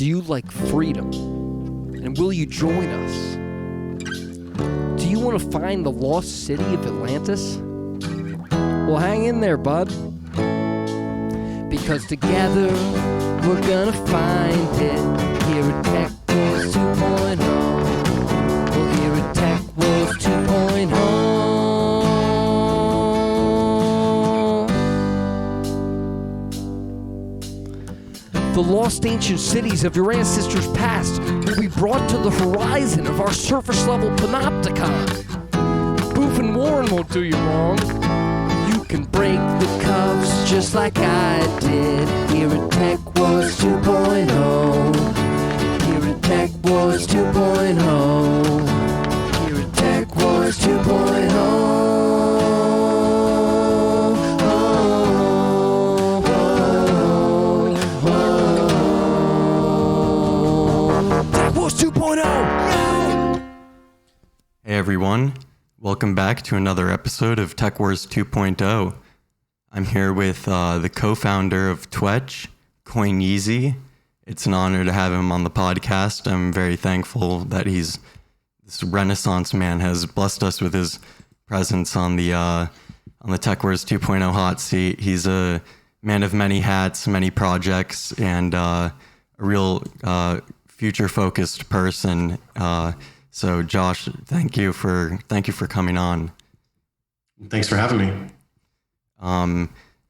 Do you like freedom? And will you join us? Do you want to find the lost city of Atlantis? Well, hang in there, bud. Because together, we're gonna find it here at TekWars 2.0. Well, here at TekWars 2.0. The lost ancient cities of your ancestors' past will be brought to the horizon of our surface-level panopticon. Boof and Warren won't do you wrong. You can break the cuffs just like I did here at TekWars 2.0. Here at TekWars 2.0. Here at TekWars 2.0. Hey everyone, welcome back to another episode of TekWars 2.0. I'm here with the co-founder of Twetch, Coin Yeezy. It's an honor to have him on the podcast. I'm very thankful that this Renaissance man has blessed us with his presence on the TekWars 2.0 hot seat. He's a man of many hats, many projects, and a real future-focused person. So Josh, thank you for coming on. Thanks for having me.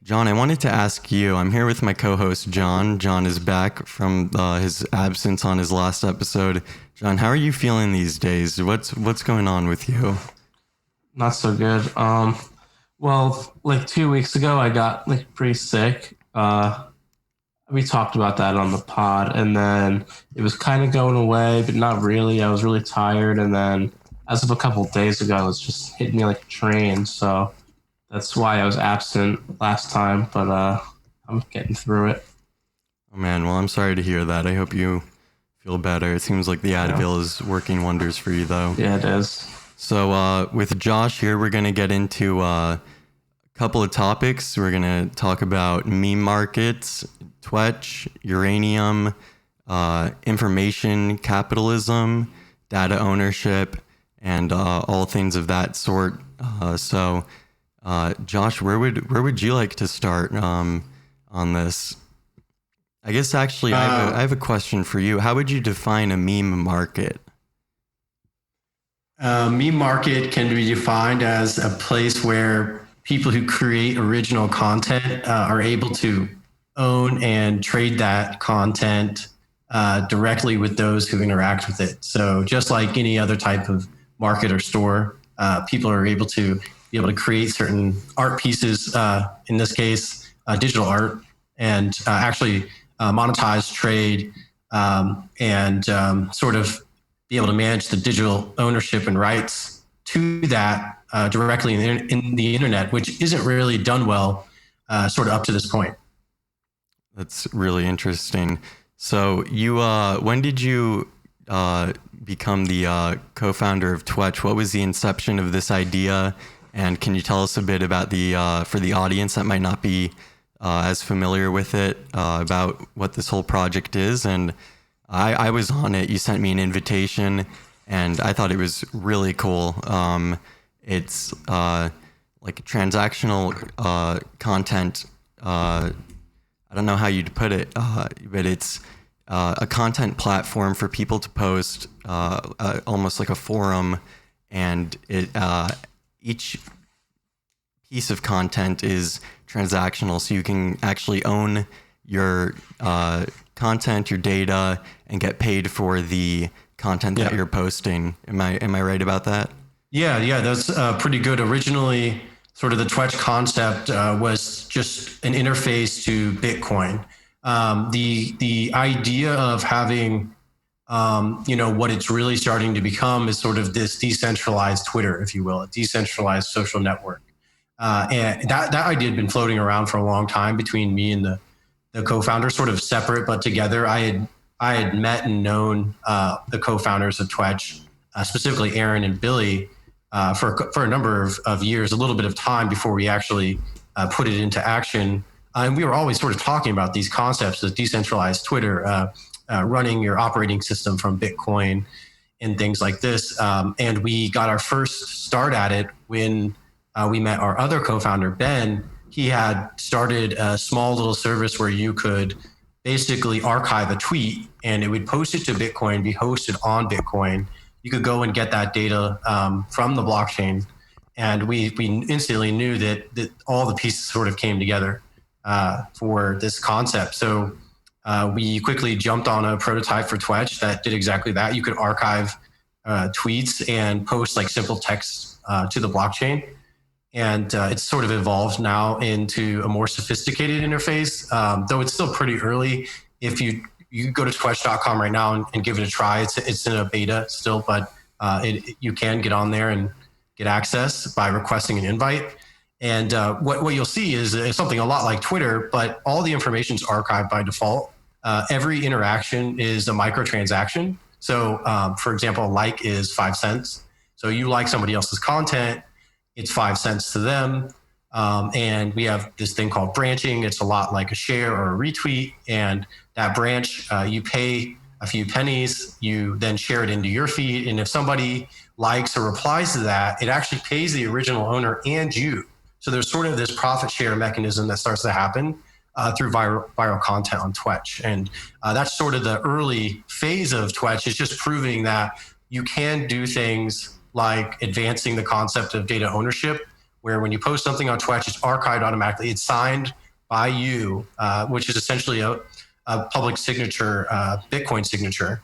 John, I wanted to ask you, I'm here with my co-host John. John is back from his absence on his last episode. John, how are you feeling these days? What's going on with you? Not so good. Well, like 2 weeks ago, I got pretty sick. We talked about that on the pod, and then it was kind of going away, but not really. I was really tired, and then as of a couple of days ago, it was just hitting me like a train. So that's why I was absent last time, but I'm getting through it. Oh man, well, I'm sorry to hear that. I hope you feel better. It seems like the Advil is working wonders for you, though. Yeah, it is. So with Josh here, we're going to get into a couple of topics. We're going to talk about meme markets, Twetch, Uranium, information capitalism, data ownership, and all things of that sort. So, Josh, where would you like to start on this? I guess actually, I have a question for you. How would you define a meme market? Meme market can be defined as a place where people who create original content are able to own and trade that content directly with those who interact with it. So just like any other type of market or store, people are able to create certain art pieces, in this case, digital art, and actually monetize, trade, and sort of be able to manage the digital ownership and rights to that directly in the internet, which isn't really done well sort of up to this point. That's really interesting. So you, when did you become the co-founder of Twetch? What was the inception of this idea? And can you tell us a bit about for the audience that might not be as familiar with it, about what this whole project is? And I was on it. You sent me an invitation, and I thought it was really cool. It's like transactional content. I don't know how you'd put it, but it's a content platform for people to post, almost like a forum, and each piece of content is transactional, so you can actually own your content, your data, and get paid for the content that you're posting. Am I right about that? Yeah, that's pretty good. Originally, sort of the Twetch concept was just an interface to Bitcoin. The idea of having, what it's really starting to become is sort of this decentralized Twitter, if you will, a decentralized social network. And that idea had been floating around for a long time between me and the co-founder, sort of separate but together. I had met and known the co-founders of Twetch, specifically Aaron and Billy, for a number of years, a little bit of time before we actually put it into action. And we were always sort of talking about these concepts of decentralized Twitter, running your operating system from Bitcoin and things like this. And we got our first start at it when we met our other co-founder, Ben. He had started a small little service where you could basically archive a tweet and it would post it to Bitcoin, be hosted on Bitcoin. You could go and get that data from the blockchain. And we instantly knew that all the pieces sort of came together for this concept. So we quickly jumped on a prototype for Twetch that did exactly that. You could archive tweets and post like simple text to the blockchain. And it's sort of evolved now into a more sophisticated interface, though it's still pretty early. If you go to twetch.com right now and give it a try, it's in a beta still, but you can get on there and get access by requesting an invite. And what you'll see is something a lot like Twitter, but all the information is archived by default. Every interaction is a microtransaction. So, for example, a like is 5 cents. So you like somebody else's content, it's 5 cents to them. And we have this thing called branching. It's a lot like a share or a retweet. And that branch, you pay a few pennies, you then share it into your feed. And if somebody likes or replies to that, it actually pays the original owner and you. So there's sort of this profit share mechanism that starts to happen through viral content on Twetch. And that's sort of the early phase of Twetch. It's just proving that you can do things like advancing the concept of data ownership, where when you post something on Twetch, it's archived automatically. It's signed by you, which is essentially a public signature, Bitcoin signature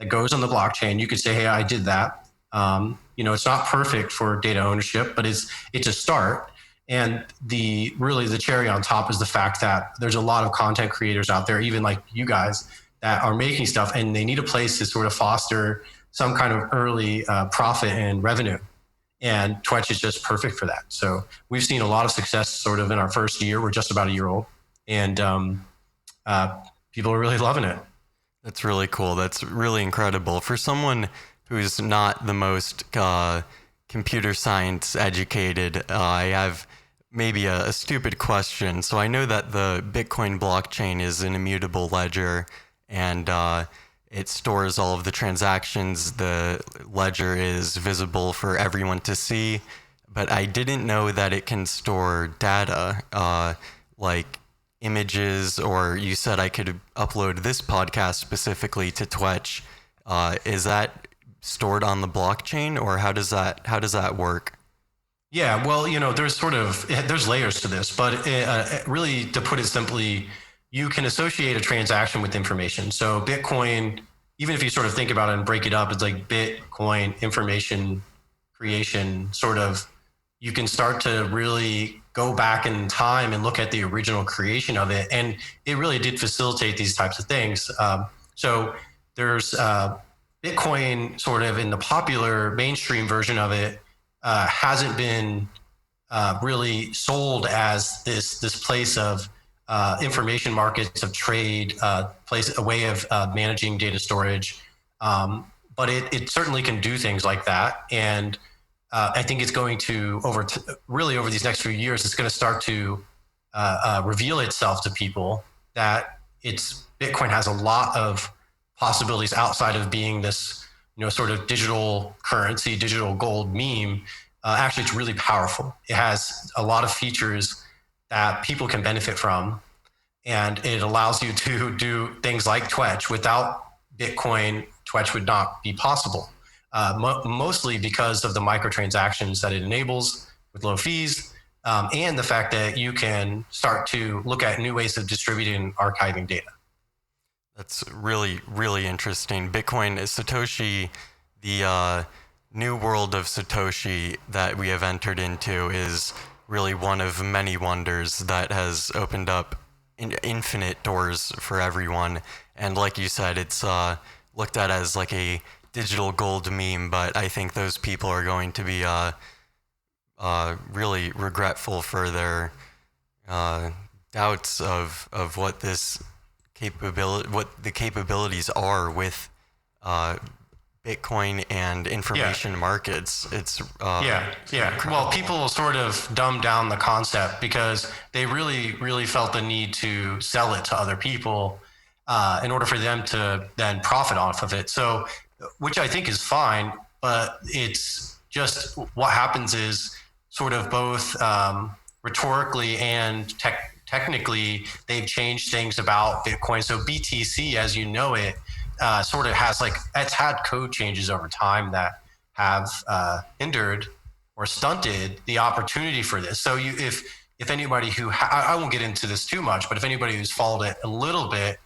that goes on the blockchain. You could say, hey, I did that. It's not perfect for data ownership, but it's a start. And the cherry on top is the fact that there's a lot of content creators out there, even like you guys, that are making stuff, and they need a place to sort of foster some kind of early profit and revenue. And Twetch is just perfect for that. So we've seen a lot of success sort of in our first year. We're just about a year old, and people are really loving it. That's really cool. That's really incredible. For someone who's not the most computer science educated, I have maybe a stupid question. So I know that the Bitcoin blockchain is an immutable ledger, and it stores all of the transactions. The ledger is visible for everyone to see, but I didn't know that it can store data, like images, or you said I could upload this podcast specifically to Twetch. Is that stored on the blockchain, or how does that work? Yeah, well, there's layers to this, but really, to put it simply, you can associate a transaction with information. So Bitcoin, even if you sort of think about it and break it up, it's like Bitcoin information creation, sort of, you can start to really go back in time and look at the original creation of it. And it really did facilitate these types of things. So there's Bitcoin sort of in the popular mainstream version of it hasn't been really sold as this place of information markets, of trade, a way of managing data storage. But it certainly can do things like that. And I think it's going to, over these next few years, it's going to start to reveal itself to people that Bitcoin has a lot of possibilities outside of being this, sort of digital currency, digital gold meme. Actually, it's really powerful. It has a lot of features that people can benefit from, and it allows you to do things like Twetch. Without Bitcoin, Twetch would not be possible, mostly because of the microtransactions that it enables with low fees, and the fact that you can start to look at new ways of distributing and archiving data. That's really, really interesting. Bitcoin is Satoshi. The new world of Satoshi that we have entered into is really one of many wonders that has opened up infinite doors for everyone. And like you said, it's looked at as like a digital gold meme, but I think those people are going to be really regretful for their doubts of what the capabilities are with Bitcoin and information markets. It's incredible. Well, people sort of dumbed down the concept because they really, really felt the need to sell it to other people. in order for them to then profit off of it. So, which I think is fine, but it's just what happens is sort of both rhetorically and technically, they've changed things about Bitcoin. So BTC, as you know it, sort of has it's had code changes over time that have hindered or stunted the opportunity for this. So if anybody who I won't get into this too much, but if anybody who's followed it a little bit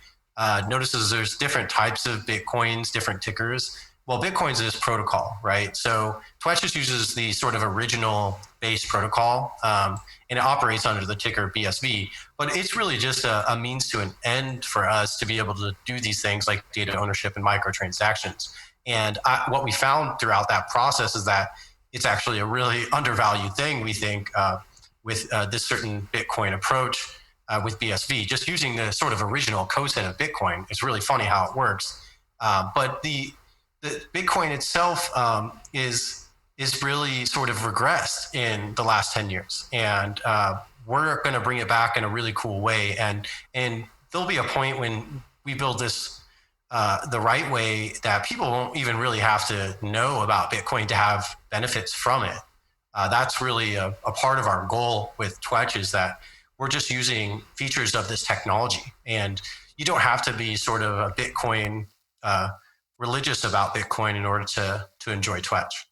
notices there's different types of Bitcoins, different tickers. Well, Bitcoin's this protocol, right? So Twetch just uses the sort of original base protocol, and it operates under the ticker BSV. But it's really just a means to an end for us to be able to do these things like data ownership and microtransactions. And what we found throughout that process is that it's actually a really undervalued thing, we think, with this certain Bitcoin approach with BSV. Just using the sort of original cosine of Bitcoin, it's really funny how it works. But the Bitcoin itself is really sort of regressed in the last 10 years. And we're going to bring it back in a really cool way. And there'll be a point when we build this the right way that people won't even really have to know about Bitcoin to have benefits from it. That's really a part of our goal with Twetch, is that we're just using features of this technology. And you don't have to be sort of a Bitcoin religious about Bitcoin in order to enjoy Twetch.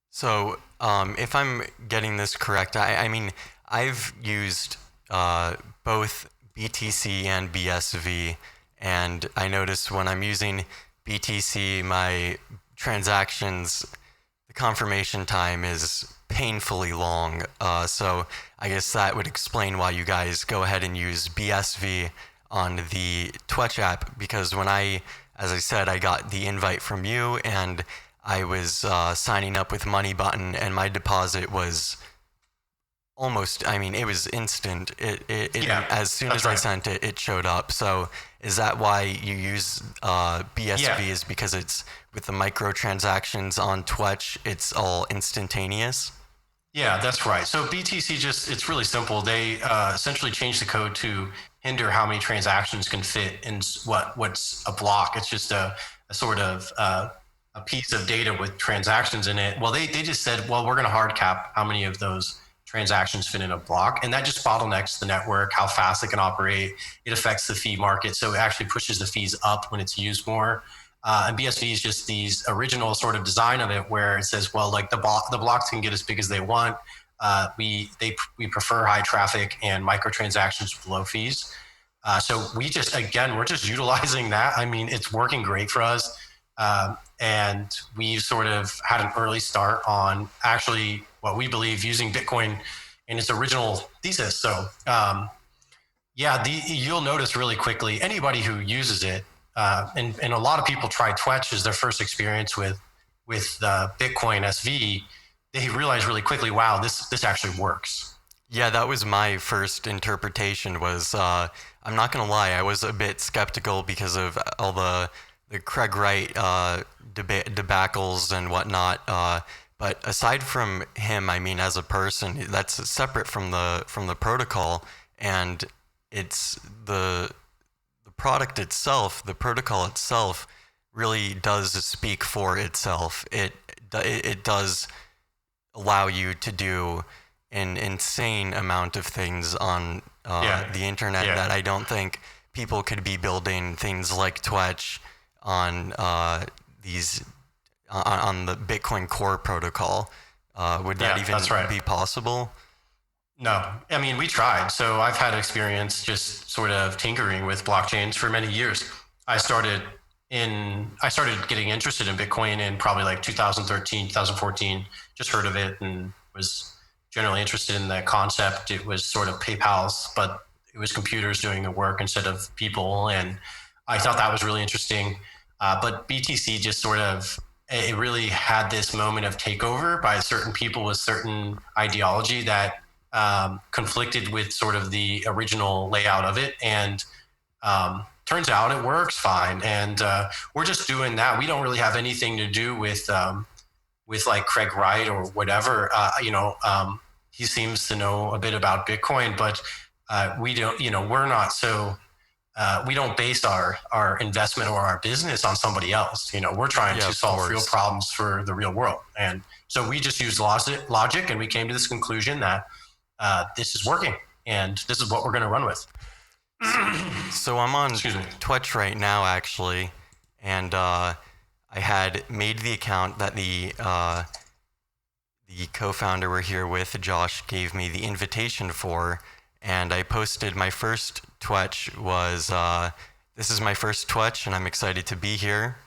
So if I'm getting this correct, I mean, I've used both BTC and BSV, and I notice when I'm using BTC, my transactions, the confirmation time is painfully long. So I guess that would explain why you guys go ahead and use BSV on the Twetch app, because when as I said, I got the invite from you and I was signing up with Money Button, and my deposit was almost, I mean, it was instant. As soon as I sent it, it showed up. So is that why you use BSV? Is because it's with the microtransactions on Twetch, it's all instantaneous? Yeah, that's right. So BTC it's really simple. They essentially changed the code to hinder how many transactions can fit in what's a block. It's just a sort of a piece of data with transactions in it. Well, they just said, well, we're going to hard cap how many of those transactions fit in a block. And that just bottlenecks the network, how fast it can operate. It affects the fee market. So it actually pushes the fees up when it's used more. And BSV is just these original sort of design of it, where it says, well, like the blocks can get as big as they want. We prefer high traffic and microtransactions with low fees. So we're just utilizing that. I mean, it's working great for us. And we've sort of had an early start on actually what we believe using Bitcoin in its original thesis. So you'll notice really quickly, anybody who uses it, and a lot of people try Twetch as their first experience with Bitcoin SV, they realize really quickly, wow, this actually works. Yeah, that was my first interpretation. Was I'm not gonna lie, I was a bit skeptical because of all the Craig Wright debacles and whatnot. But aside from him, I mean, as a person, that's separate from the protocol, and it's the product itself, the protocol itself, really does speak for itself. It does allow you to do an insane amount of things on the internet that I don't think people could be building things like Twetch on on the Bitcoin Core protocol. Would that even be possible? No, I mean, we tried. So I've had experience just sort of tinkering with blockchains for many years. I started getting interested in Bitcoin in probably like 2013, 2014, just heard of it and was generally interested in the concept. It was sort of PayPal's, but it was computers doing the work instead of people. And I thought that was really interesting. But BTC just sort of, it really had this moment of takeover by certain people with certain ideology that conflicted with sort of the original layout of it. And turns out it works fine. And we're just doing that. We don't really have anything to do with like Craig Wright or whatever. He seems to know a bit about Bitcoin, but we don't, we're not so we don't base our investment or our business on somebody else. We're trying to solve real problems for the real world. And so we just used logic, and we came to this conclusion that this is working, and this is what we're going to run with. So I'm on Twetch right now, actually, and I had made the account that the co-founder we're here with, Josh, gave me the invitation for, and I posted my first Twetch was, this is my first Twetch, and I'm excited to be here.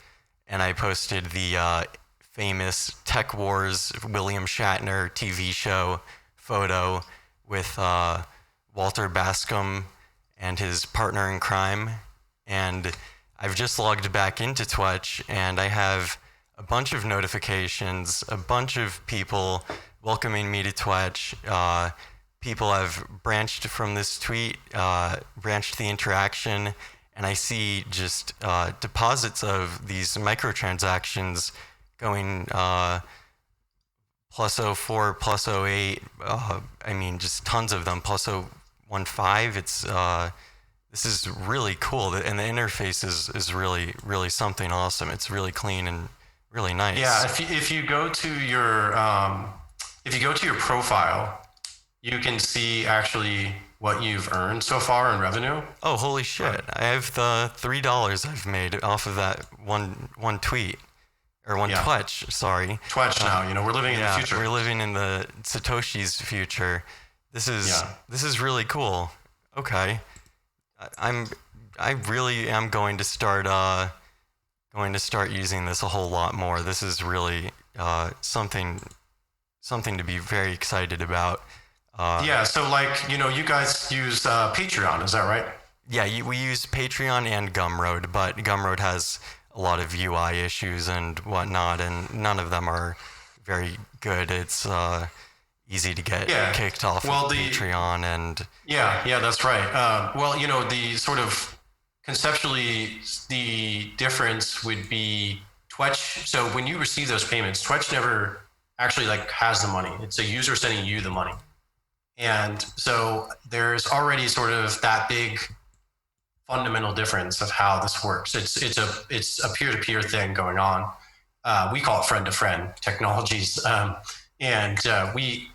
And I posted the famous TekWarriors William Shatner TV show photo with Walter Bascom and his partner in crime. And I've just logged back into Twetch, and I have a bunch of notifications, a bunch of people welcoming me to Twetch. People have branched from this tweet, branched the interaction, and I see just deposits of these microtransactions going plus 04, plus 08. I mean, just tons of them, plus 015. This is really cool, and the interface is really, really something awesome. It's really clean and really nice. Yeah, if you go to your profile, you can see actually what you've earned so far in revenue. Oh, holy shit! I have the $3 I've made off of that one tweet, or one Twetch. Sorry, Twetch now. We're living in the future. We're living in the Satoshi's future. This is really cool. Okay, I really am going to start using this a whole lot more. This is really something to be very excited about. So you guys use Patreon, is that right? Yeah, we use Patreon and Gumroad, but Gumroad has a lot of UI issues and whatnot, and none of them are very good. It's easy to get kicked off of Patreon, and yeah, that's right. The sort of conceptually, the difference would be Twetch. So when you receive those payments, Twetch never actually has the money. It's a user sending you the money. And so there's already sort of that big fundamental difference of how this works. It's a peer-to-peer thing going on. We call it friend-to-friend technologies, and we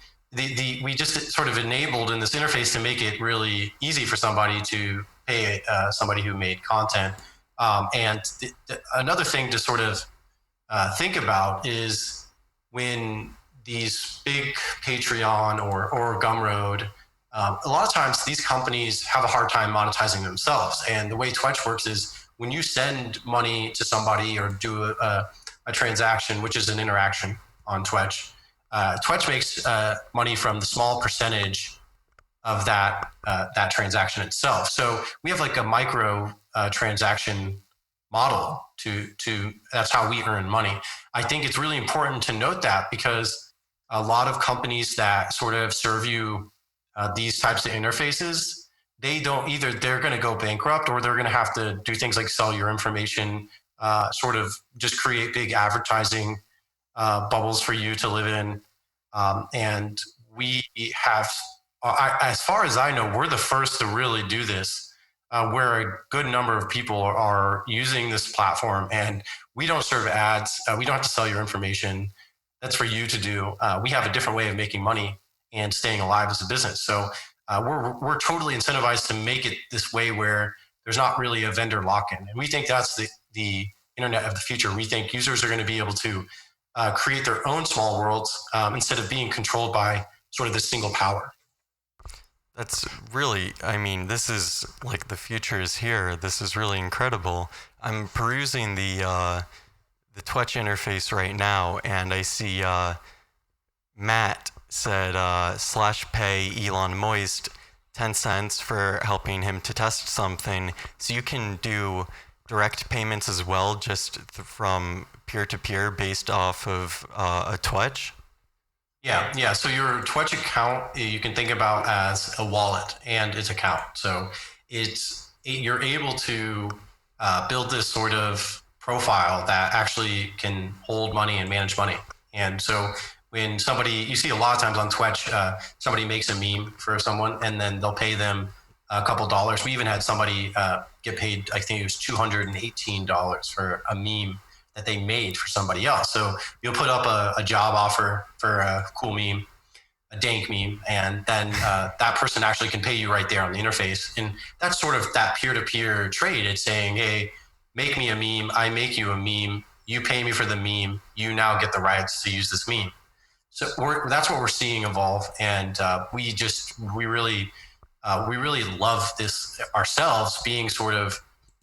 just sort of enabled in this interface to make it really easy for somebody to pay somebody who made content. Another thing to sort of think about is when these big Patreon or Gumroad, a lot of times these companies have a hard time monetizing themselves. And the way Twetch works is when you send money to somebody or do a transaction, which is an interaction on Twetch, Twetch makes money from the small percentage of that transaction itself. So we have a micro transaction model to that's how we earn money. I think it's really important to note that, because a lot of companies that sort of serve you these types of interfaces, they don't either, they're going to go bankrupt, or they're going to have to do things like sell your information, sort of just create big advertising bubbles for you to live in. And we have, as far as I know, we're the first to really do this, where a good number of people are using this platform, and we don't serve ads. We don't have to sell your information. That's for you to do. We have a different way of making money and staying alive as a business. So we're totally incentivized to make it this way where there's not really a vendor lock-in. And we think that's the internet of the future. We think users are going to be able to create their own small worlds instead of being controlled by sort of the single power. That's really, this is the future is here. This is really incredible. I'm perusing the Twetch interface right now, and I see Matt said /pay Elon Moist 10 cents for helping him to test something. So you can do direct payments as well, just from peer-to-peer based off of a Twetch? Yeah. So your Twetch account, you can think about as a wallet and its account. So you're able to build this sort of profile that actually can hold money and manage money. And so when you see a lot of times on Twetch, somebody makes a meme for someone, and then they'll pay them a couple dollars. We even had somebody get paid, I think it was $218 for a meme that they made for somebody else. So you'll put up a job offer for a cool meme, a dank meme, and then that person actually can pay you right there on the interface. And that's sort of that peer-to-peer trade. It's saying, hey, make me a meme, I make you a meme, you pay me for the meme, you now get the rights to use this meme. So that's what we're seeing evolve, and we really love this ourselves. Being sort of,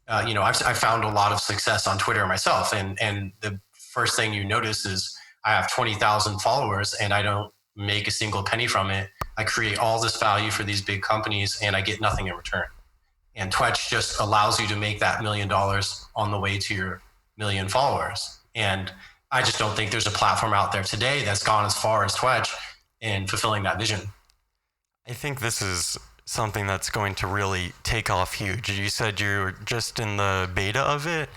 I've found a lot of success on Twitter myself, and the first thing you notice is I have 20,000 followers, and I don't make a single penny from it. I create all this value for these big companies, and I get nothing in return. And Twetch just allows you to make that $1 million on the way to your million followers. And I just don't think there's a platform out there today that's gone as far as Twetch in fulfilling that vision. I think this is something that's going to really take off huge. You said you're just in the beta of it?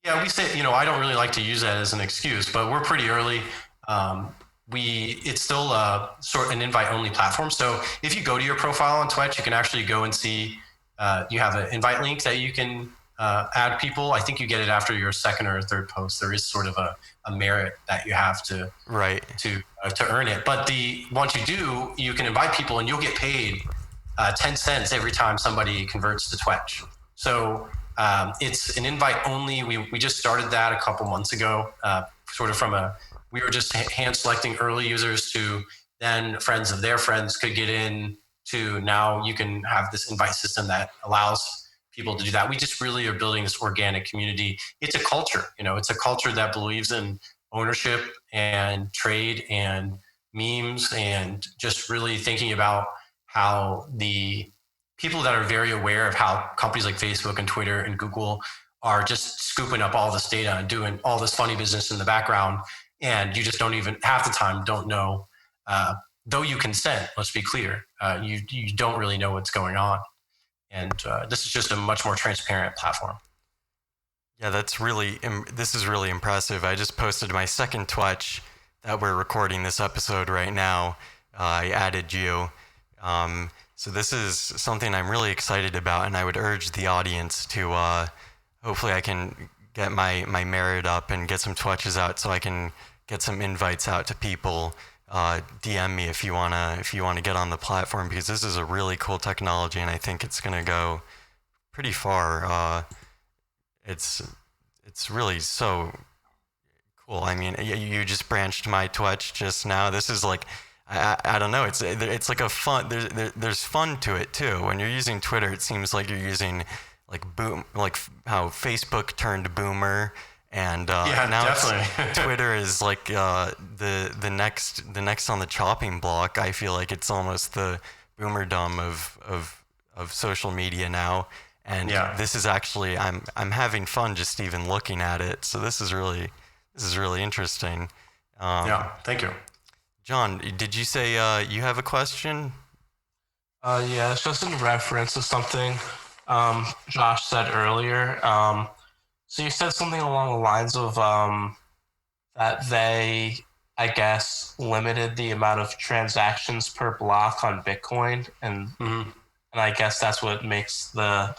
Yeah, we say, I don't really like to use that as an excuse, but we're pretty early. It's still sort of an invite-only platform. So if you go to your profile on Twetch, you can actually go and see, you have an invite link that you can add people. I think you get it after your second or third post. There is sort of a merit that you have to earn it. But once you do, you can invite people and you'll get paid 10 cents every time somebody converts to Twetch. So it's an invite only. We just started that a couple months ago, sort of we were just hand selecting early users to then friends of their friends could get in to now you can have this invite system that allows people to do that. We just really are building this organic community. It's a culture, it's a culture that believes in ownership and trade and memes and just really thinking about how the people that are very aware of how companies like Facebook and Twitter and Google are just scooping up all this data and doing all this funny business in the background. And you just don't even half the time don't know, though you consent, let's be clear, you don't really know what's going on. And this is just a much more transparent platform. Yeah, this is really impressive. I just posted my second Twetch that we're recording this episode right now. I added you. So this is something I'm really excited about, and I would urge the audience to hopefully I can get my merit up and get some Twetches out so I can get some invites out to people. DM me if you wanna get on the platform, because this is a really cool technology and I think it's gonna go pretty far. It's really so cool. I mean, you just branched my Twetch just now. This is like I don't know. It's like a fun. There's fun to it too. When you're using Twitter, it seems like you're using like how Facebook turned boomer. And now Twitter is like the next on the chopping block. I feel like it's almost the boomerdom of social media now. And this is actually I'm having fun just even looking at it. So this is really interesting. Thank you, John. Did you say you have a question? Yeah, it's just in reference to something Josh said earlier. So you said something along the lines of that they, I guess, limited the amount of transactions per block on Bitcoin, and I guess that's what makes the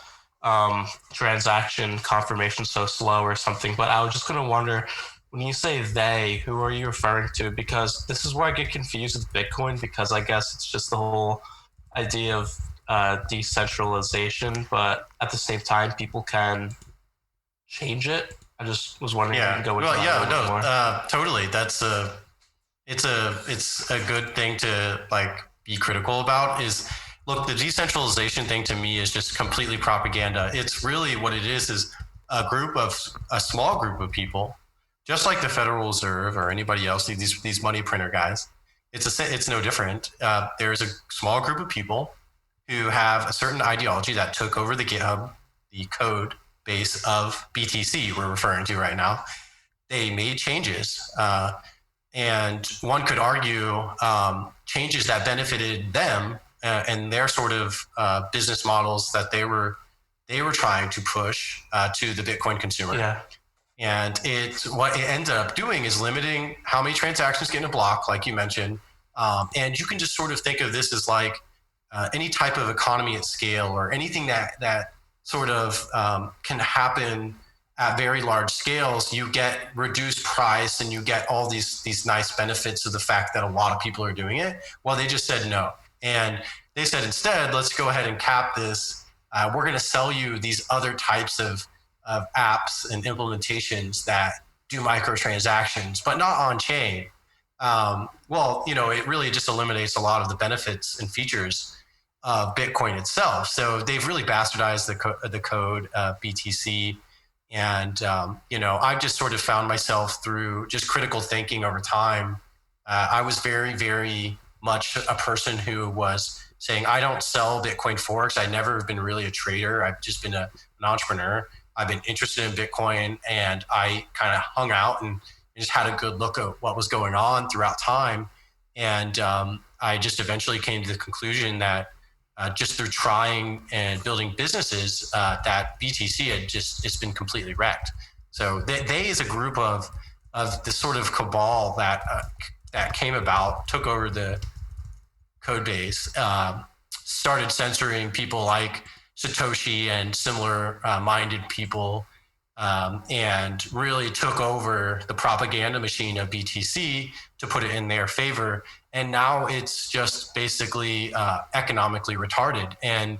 transaction confirmation so slow or something. But I was just going to wonder, when you say they, who are you referring to? Because this is where I get confused with Bitcoin, because I guess it's just the whole idea of decentralization, but at the same time, people can change it. I just was wondering if you can go into that more. Totally. That's it's a good thing to like be critical about. Is look, the decentralization thing to me is just completely propaganda. It's really what it is a small group of people, just like the Federal Reserve or anybody else, these money printer guys. It's no different. There's a small group of people who have a certain ideology that took over the GitHub, the code base of BTC we're referring to right now. They made changes, and one could argue changes that benefited them and their sort of business models that they were trying to push to the Bitcoin consumer. Yeah. And what it ended up doing is limiting how many transactions get in a block, like you mentioned. And you can just sort of think of this as like any type of economy at scale, or anything that sort of can happen at very large scales, you get reduced price and you get all these nice benefits of the fact that a lot of people are doing it. Well, they just said no. And they said, instead, let's go ahead and cap this. We're going to sell you these other types of apps and implementations that do microtransactions, but not on chain. Well, it really just eliminates a lot of the benefits and features of Bitcoin itself. So they've really bastardized the code BTC. And, I've just sort of found myself through just critical thinking over time. I was very, very much a person who was saying, I don't sell Bitcoin forks. I never have been really a trader. I've just been an entrepreneur. I've been interested in Bitcoin, and I kind of hung out and just had a good look at what was going on throughout time. And I just eventually came to the conclusion that just through trying and building businesses, that BTC it's been completely wrecked. So they as a group of this sort of cabal that came about, took over the code base, started censoring people like Satoshi and similar minded people, and really took over the propaganda machine of BTC to put it in their favor. And now it's just basically economically retarded. And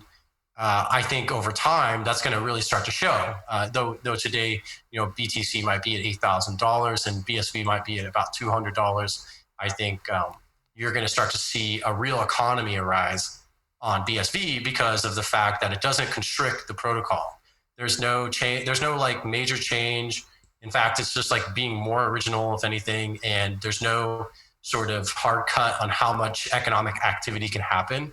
I think over time that's going to really start to show. Though today, BTC might be at $8,000 and BSV might be at about $200. I think you're going to start to see a real economy arise on BSV because of the fact that it doesn't constrict the protocol. There's no change. There's no like major change. In fact, it's just like being more original, if anything. And there's no sort of hard cut on how much economic activity can happen.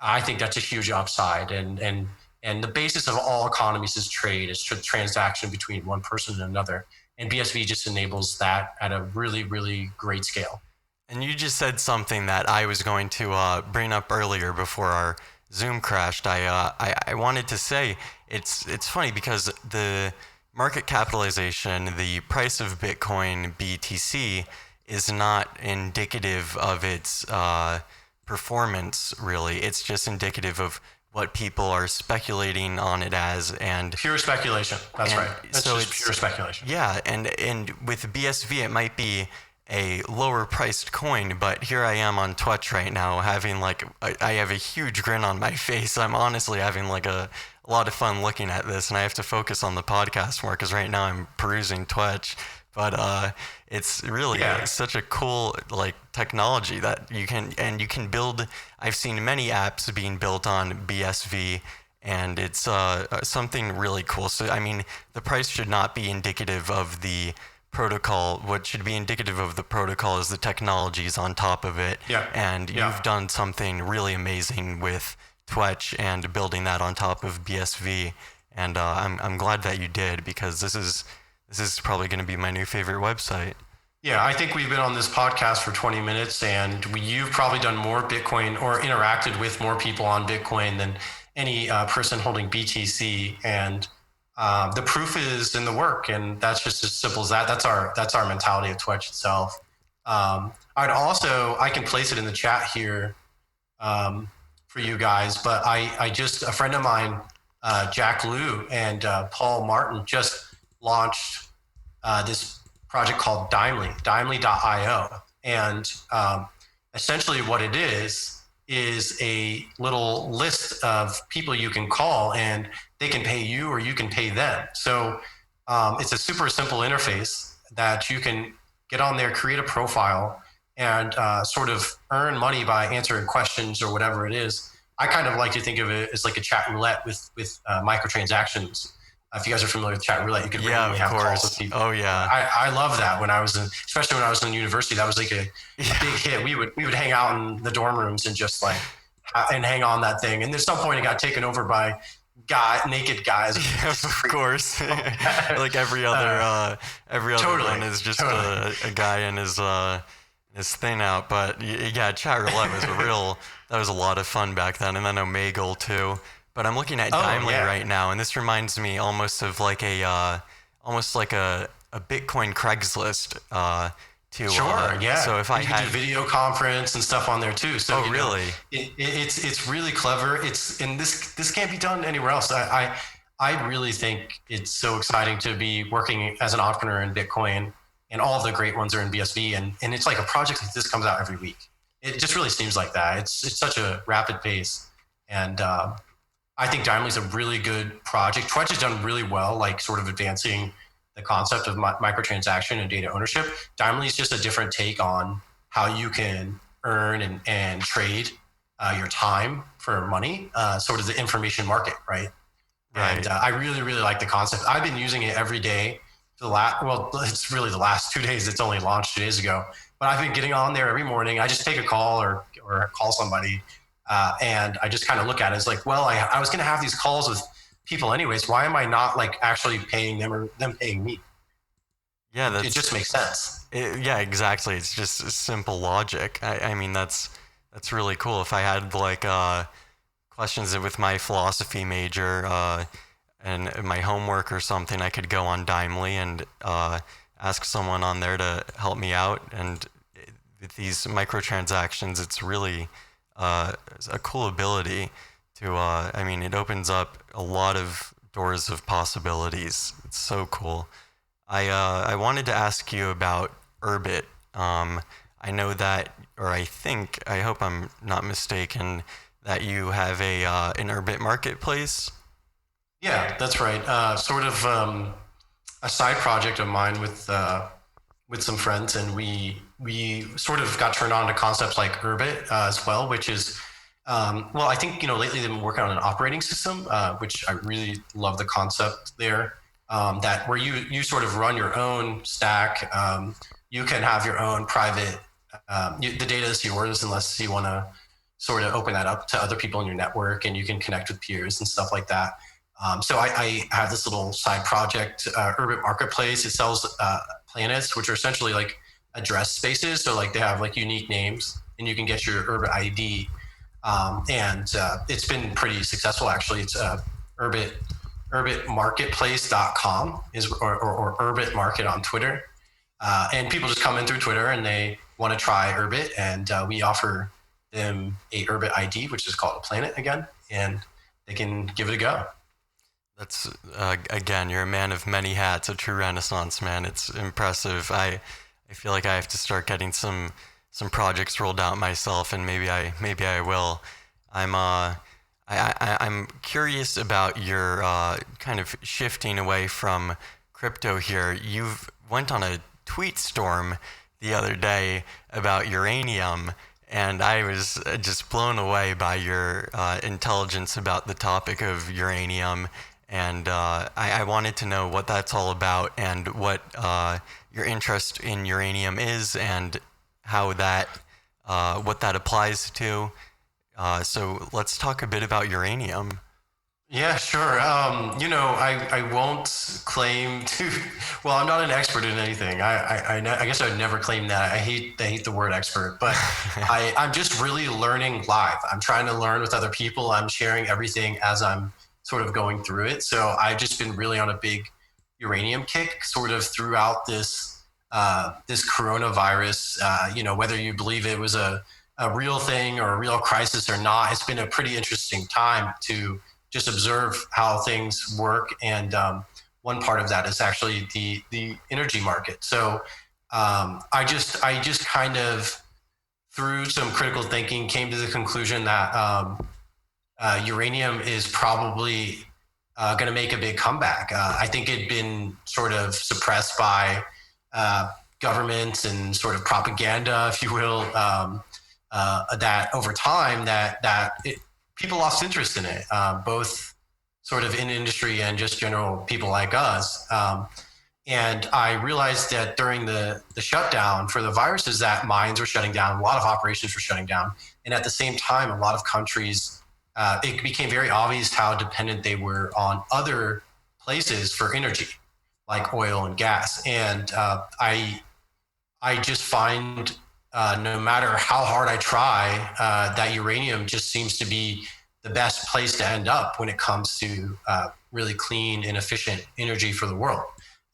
I think that's a huge upside. And the basis of all economies is trade. It's transaction between one person and another. And BSV just enables that at a really, really great scale. And you just said something that I was going to bring up earlier before our Zoom crashed. I wanted to say it's funny because the market capitalization, the price of Bitcoin BTC, is not indicative of its performance, really. It's just indicative of what people are speculating on it as, and pure speculation. That's right. It's just pure speculation. Yeah, and with BSV, it might be a lower priced coin, but here I am on Twetch right now having I have a huge grin on my face. I'm honestly having a lot of fun looking at this, and I have to focus on the podcast more because right now I'm perusing Twetch. But it's really such a cool technology that you can build. I've seen many apps being built on BSV, and it's something really cool. So I mean, the price should not be indicative of the protocol. What should be indicative of the protocol is the technologies on top of it. And you've done something really amazing with Twetch and building that on top of BSV. And I'm glad that you did, because this is probably going to be my new favorite website. Yeah, I think we've been on this podcast for 20 minutes, and you've probably done more Bitcoin or interacted with more people on Bitcoin than any person holding BTC. And the proof is in the work, and that's just as simple as that. That's our mentality of Twetch itself. I can place it in the chat here for you guys, but a friend of mine, Jack Liu and Paul Martin, just launched this project called Dimely.io. And essentially what it is a little list of people you can call, and they can pay you or you can pay them. So it's a super simple interface that you can get on there, create a profile, and sort of earn money by answering questions or whatever it is. I kind of like to think of it as like a chat roulette with microtransactions. If you guys are familiar with chat roulette, you could randomly have calls with people. Oh yeah, I love that. Especially when I was in university, that was like a big hit. We would hang out in the dorm rooms and just and hang on that thing. And at some point, it got taken over by naked guys. Yeah, of course. Like every other one is just a guy in his thing out. But yeah, chat roulette was that was a lot of fun back then. And then Omegle too. But I'm looking at Dimely right now, and this reminds me almost of like a Bitcoin Craigslist. to Sure, yeah. So if I you had can do video conference and stuff on there too. So oh really? It's really clever. And this can't be done anywhere else. I really think it's so exciting to be working as an entrepreneur in Bitcoin, and all of the great ones are in BSV, and it's like a project like this comes out every week. It just really seems like that. It's such a rapid pace, and I think Dimely is a really good project. Twetch has done really well, like sort of advancing the concept of microtransaction and data ownership. Dimely is just a different take on how you can earn and trade your time for money, sort of the information market, right? Right. And I really, really like the concept. I've been using it every day for it's really the last 2 days. It's only launched 2 days ago, but I've been getting on there every morning. I just take a call or call somebody, and I just kind of look at it. It's like, well, I was going to have these calls with people anyways. Why am I not like actually paying them or them paying me? Yeah, it just makes sense. Yeah, exactly. It's just simple logic. I mean, that's really cool. If I had like questions with my philosophy major and my homework or something, I could go on Dimely and ask someone on there to help me out. And with these microtransactions, it's really a cool ability to, I mean, it opens up a lot of doors of possibilities. It's so cool. I wanted to ask you about Urbit. I know that, or I hope I'm not mistaken, that you have an Urbit marketplace. Yeah, that's right. Sort of a side project of mine with some friends, and we sort of got turned on to concepts like Urbit as well, which is I think lately they've been working on an operating system, which I really love the concept there. That where you sort of run your own stack. You can have your own private. The data is yours unless you want to sort of open that up to other people in your network, and you can connect with peers and stuff like that. So I have this little side project, Urbit Marketplace. It sells planets, which are essentially like address spaces. So like they have like unique names, and you can get your Urbit ID. And it's been pretty successful actually. It's urbitmarketplace.com or Urbit Market on Twitter. And people just come in through Twitter and they want to try Urbit, and we offer them a Urbit ID, which is called a planet again, and they can give it a go. That's again, you're a man of many hats, a true Renaissance man. It's impressive. I feel like I have to start getting some projects rolled out myself, and maybe I will. I'm curious about your kind of shifting away from crypto here. You've went on a tweet storm the other day about uranium, and I was just blown away by your intelligence about the topic of uranium. And I wanted to know what that's all about, and what your interest in uranium is, and how that what that applies to. So let's talk a bit about uranium. Yeah, sure. I won't claim to. Well, I'm not an expert in anything. I guess I would never claim that. I hate the word expert, but I'm just really learning live. I'm trying to learn with other people. I'm sharing everything as I'm sort of going through it. So I've just been really on a big uranium kick, sort of throughout this coronavirus. Whether you believe it was a real thing or a real crisis or not, it's been a pretty interesting time to just observe how things work. And one part of that is actually the energy market. So I just kind of, through some critical thinking, came to the conclusion that uranium is probably going to make a big comeback. I think it'd been sort of suppressed by governments and sort of propaganda, if you will, that over time people lost interest in it, both sort of in industry and just general people like us. And I realized that during the shutdown for the viruses, that mines were shutting down, a lot of operations were shutting down. And at the same time, a lot of countries, it became very obvious how dependent they were on other places for energy, like oil and gas. And I just find no matter how hard I try, that uranium just seems to be the best place to end up when it comes to really clean and efficient energy for the world.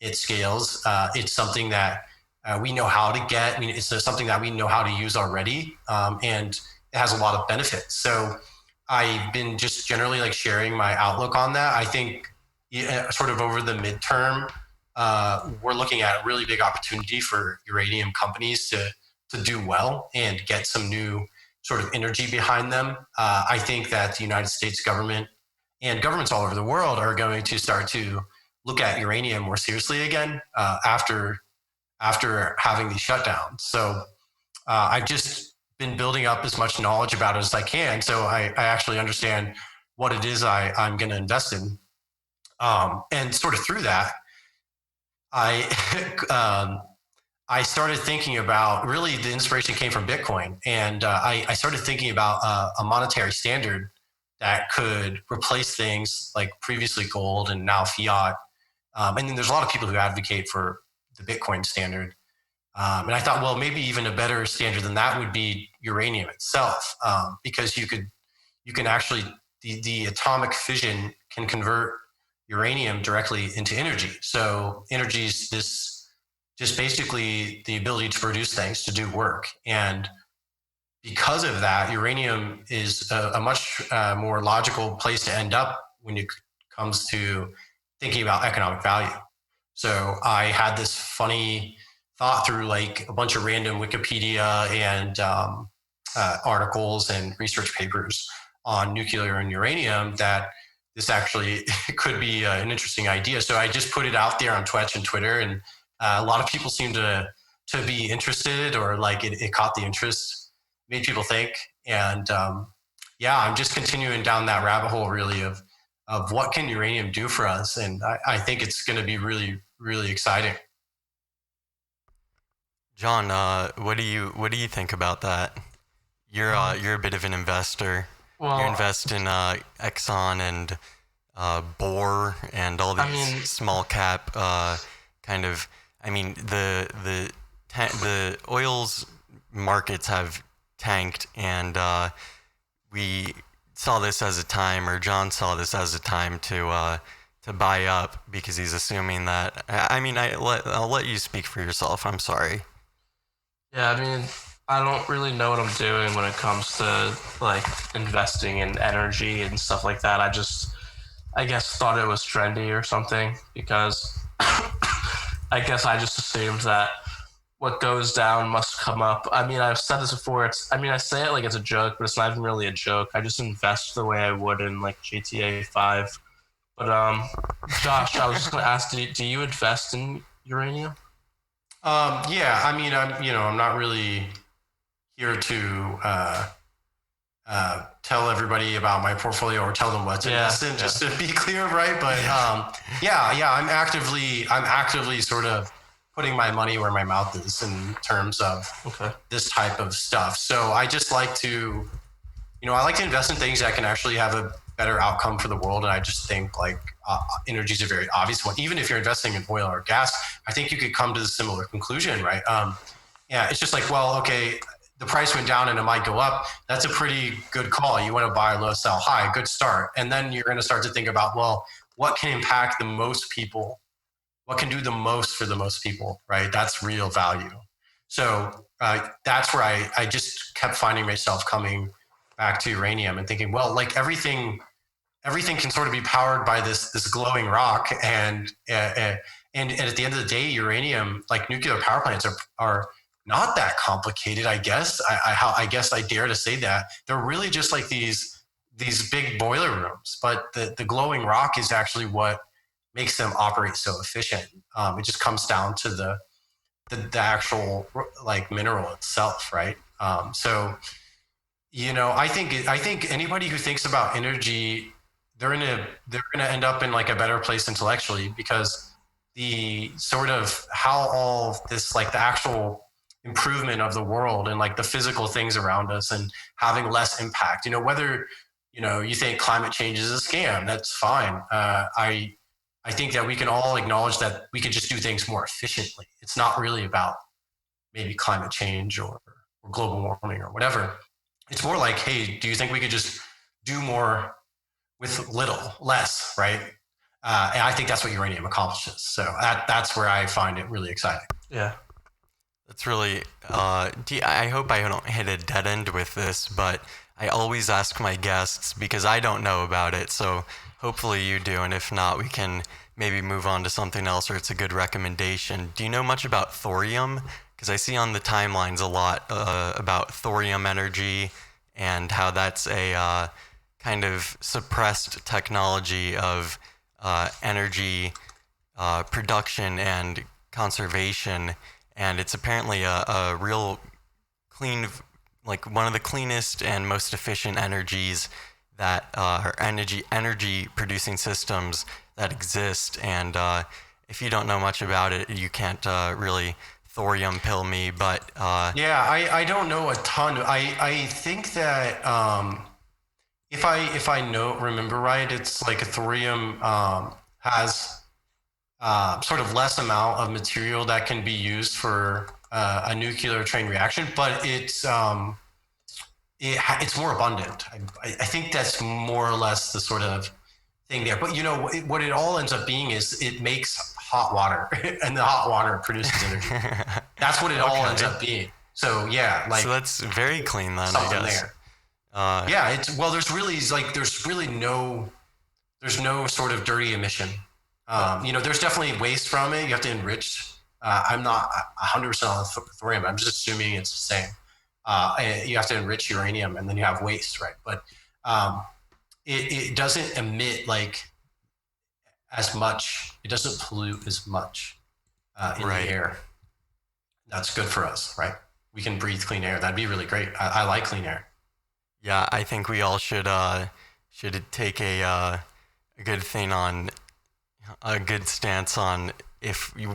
It scales. It's something that we know how to get. I mean, it's something that we know how to use already, and it has a lot of benefits. So I've been just generally like sharing my outlook on that. I think sort of over the midterm, we're looking at a really big opportunity for uranium companies to do well and get some new sort of energy behind them. I think that the United States government and governments all over the world are going to start to look at uranium more seriously again after having these shutdowns. So I've just been building up as much knowledge about it as I can, so I actually understand what it is I'm going to invest in, and sort of through that, I started thinking about, really the inspiration came from Bitcoin, and I started thinking about a monetary standard that could replace things like previously gold and now fiat. And then there's a lot of people who advocate for the Bitcoin standard. And I thought, well, maybe even a better standard than that would be uranium itself, because you can actually, the atomic fission can convert uranium directly into energy. So energy is this, just basically the ability to produce things, to do work. And because of that, uranium is a much more logical place to end up when it comes to thinking about economic value. So I had this funny thought through like a bunch of random Wikipedia and articles and research papers on nuclear and uranium that this actually could be an interesting idea. So I just put it out there on Twetch and Twitter, and a lot of people seem to be interested, or like it caught the interest, made people think. And yeah, I'm just continuing down that rabbit hole really of what can uranium do for us. And I think it's going to be really, really exciting. John, what do you think about that? You're a bit of an investor. Well, you invest in Exxon and Bohr and all these small cap kind of. I mean, the oil's markets have tanked, and we saw this as a time, or John saw this as a time to buy up, because he's assuming that. I mean, I'll let you speak for yourself. I'm sorry. Yeah, I mean, I don't really know what I'm doing when it comes to like investing in energy and stuff like that. I guess thought it was trendy or something, because I guess I just assumed that what goes down must come up. I mean, I've said this before. I say it like it's a joke, but it's not even really a joke. I just invest the way I would in like GTA 5. But Josh, I was just going to ask, do you invest in uranium? Yeah, I mean, I'm not really here to tell everybody about my portfolio or tell them what to invest in, just to be clear, right? But I'm actively sort of putting my money where my mouth is in terms of this type of stuff. So I just like to, I like to invest in things that can actually have a better outcome for the world. And I just think like energy is a very obvious one. Even if you're investing in oil or gas, I think you could come to a similar conclusion, right? Yeah, it's just like, well, okay, the price went down and it might go up. That's a pretty good call. You want to buy low, sell high, good start. And then you're going to start to think about, well, what can impact the most people? What can do the most for the most people, right? That's real value. So that's where I just kept finding myself coming back to uranium and thinking, well, like everything can sort of be powered by this glowing rock, and at the end of the day, uranium, like nuclear power plants, are not that complicated. I guess I guess I dare to say that they're really just like these big boiler rooms, but the glowing rock is actually what makes them operate so efficient. It just comes down to the actual like mineral itself, right? So. I think anybody who thinks about energy, they're gonna end up in like a better place intellectually, because the sort of how all this, like the actual improvement of the world and like the physical things around us and having less impact. Whether you think climate change is a scam, that's fine. I think that we can all acknowledge that we can just do things more efficiently. It's not really about maybe climate change or global warming or whatever. It's more like, hey, do you think we could just do more with less, right? And I think that's what uranium accomplishes. So that's where I find it really exciting. Yeah. That's really, I hope I don't hit a dead end with this, but I always ask my guests because I don't know about it. So hopefully you do. And if not, we can maybe move on to something else, or it's a good recommendation. Do you know much about thorium? Because I see on the timelines a lot about thorium energy and how that's a kind of suppressed technology of energy production and conservation, and it's apparently a real clean, like one of the cleanest and most efficient energies that are energy producing systems that exist. And if you don't know much about it, you can't really thorium pill me, but Yeah, I don't know a ton. I think that if I remember right, it's like a thorium has sort of less amount of material that can be used for a nuclear chain reaction, but it's more abundant. I think that's more or less the sort of thing there. But you know what it all ends up being is it makes hot water, and the hot water produces energy. That's what it all ends up being. So yeah, like so that's very clean then, I something guess. there. Yeah, it's well. There's no sort of dirty emission. You know, there's definitely waste from it. You have to enrich. I'm not 100% on thorium. I'm just assuming it's the same. You have to enrich uranium, and then you have waste, right? But it doesn't emit like as much. It doesn't pollute as much in the air. That's good for us, right? We can breathe clean air. That'd be really great. I like clean air. Yeah, I think we all should take a good thing on a good stance on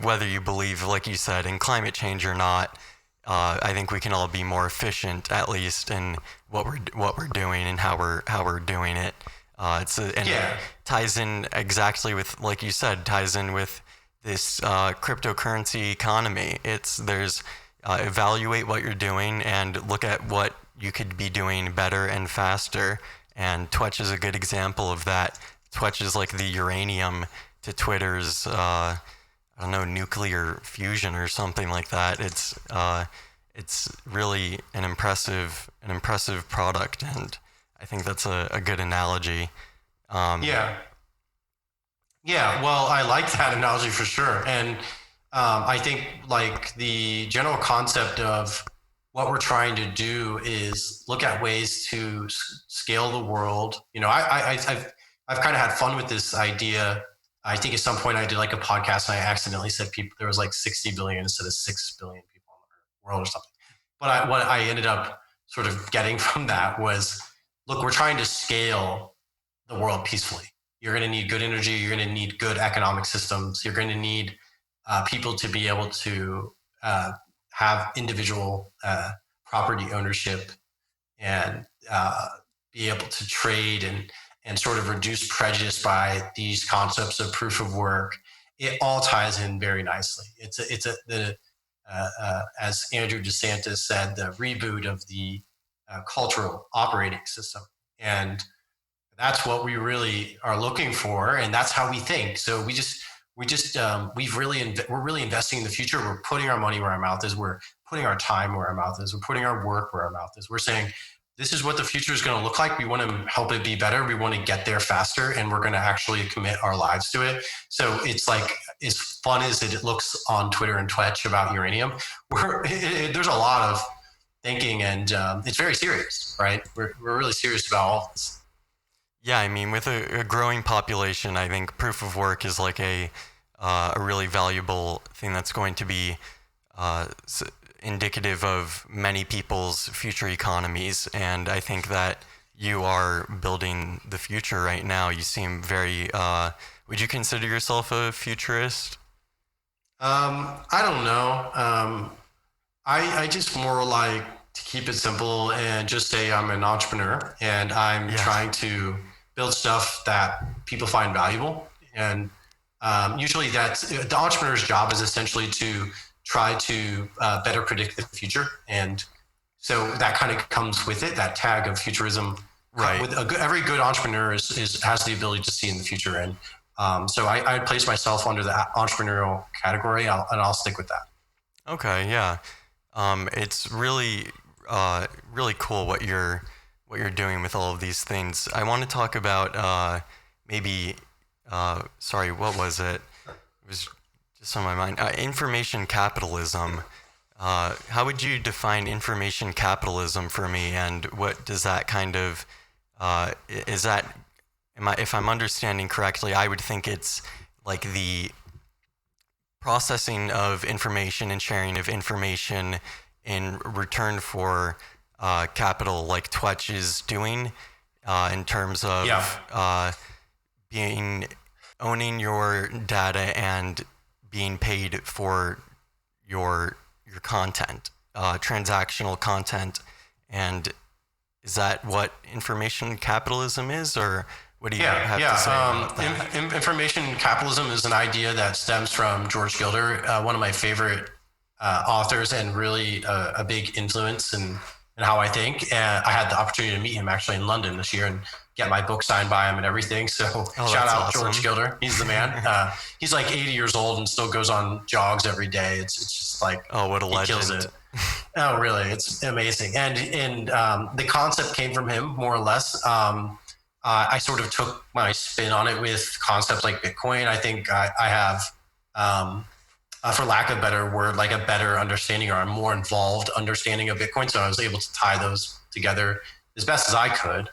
whether you believe, like you said, in climate change or not. I think we can all be more efficient, at least in what we're doing and how we're doing it. It ties in exactly with, like you said, ties in with this cryptocurrency economy. There's evaluate what you're doing and look at what you could be doing better and faster. And Twetch is a good example of that. Twetch is like the uranium to Twitter's, I don't know, nuclear fusion or something like that. It's really an impressive product, and I think that's a good analogy. Yeah, well, I like that analogy for sure. And I think like the general concept of what we're trying to do is look at ways to scale the world. You know, I've kind of had fun with this idea. I think at some point I did like a podcast and I accidentally said there was like 60 billion instead of 6 billion people on the world or something. But what I ended up sort of getting from that was, look, we're trying to scale the world peacefully. You're going to need good energy. You're going to need good economic systems. You're going to need people to be able to have individual property ownership and be able to trade and sort of reduce prejudice by these concepts of proof of work. It all ties in very nicely. As Andrew DeSantis said, the reboot of the cultural operating system. And that's what we really are looking for, and that's how we think. So we're really investing in the future. We're putting our money where our mouth is. We're putting our time where our mouth is. We're putting our work where our mouth is. We're saying, this is what the future is going to look like. We want to help it be better. We want to get there faster, and we're going to actually commit our lives to it. So it's like, as fun as it looks on Twitter and Twetch about uranium, there's a lot of thinking, and it's very serious, right? We're really serious about all this. Yeah, I mean, with a growing population, I think proof of work is like a really valuable thing that's going to be indicative of many people's future economies. And I think that you are building the future right now. You seem very, would you consider yourself a futurist? I don't know. I just more like to keep it simple and just say I'm an entrepreneur, and I'm trying to build stuff that people find valuable. And usually that's the entrepreneur's job, is essentially to try to better predict the future. And so that kind of comes with it, that tag of futurism. Right. With every good entrepreneur has the ability to see in the future. And so I place myself under the entrepreneurial category, and I'll stick with that. Okay, yeah. It's really really cool what you're doing with all of these things. I want to talk about maybe sorry, what was it? It was just on my mind. Information capitalism. How would you define information capitalism for me, and what does that kind of is that? If I'm understanding correctly, I would think it's like the processing of information and sharing of information in return for capital, like Twetch is doing in terms of owning your data and being paid for your content, transactional content. And is that what information capitalism is, or what do you have to say about that? Information capitalism is an idea that stems from George Gilder, one of my favorite authors and really a big influence in how I think. And I had the opportunity to meet him actually in London this year and get my book signed by him and everything. So shout out awesome. George Gilder. He's the man. He's like 80 years old and still goes on jogs every day. It's just like, oh, what a legend. Kills it. Oh, really? It's amazing. And the concept came from him, more or less. I sort of took my spin on it with concepts like Bitcoin. I think I have, for lack of a better word, like a better understanding or a more involved understanding of Bitcoin. So I was able to tie those together as best as I could.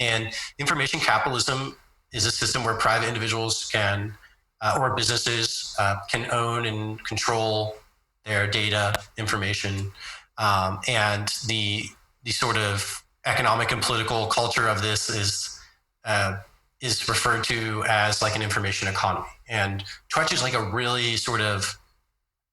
And information capitalism is a system where private individuals can, or businesses can own and control their data, information, and the sort of economic and political culture of this is referred to as like an information economy. And Twetch is like a really sort of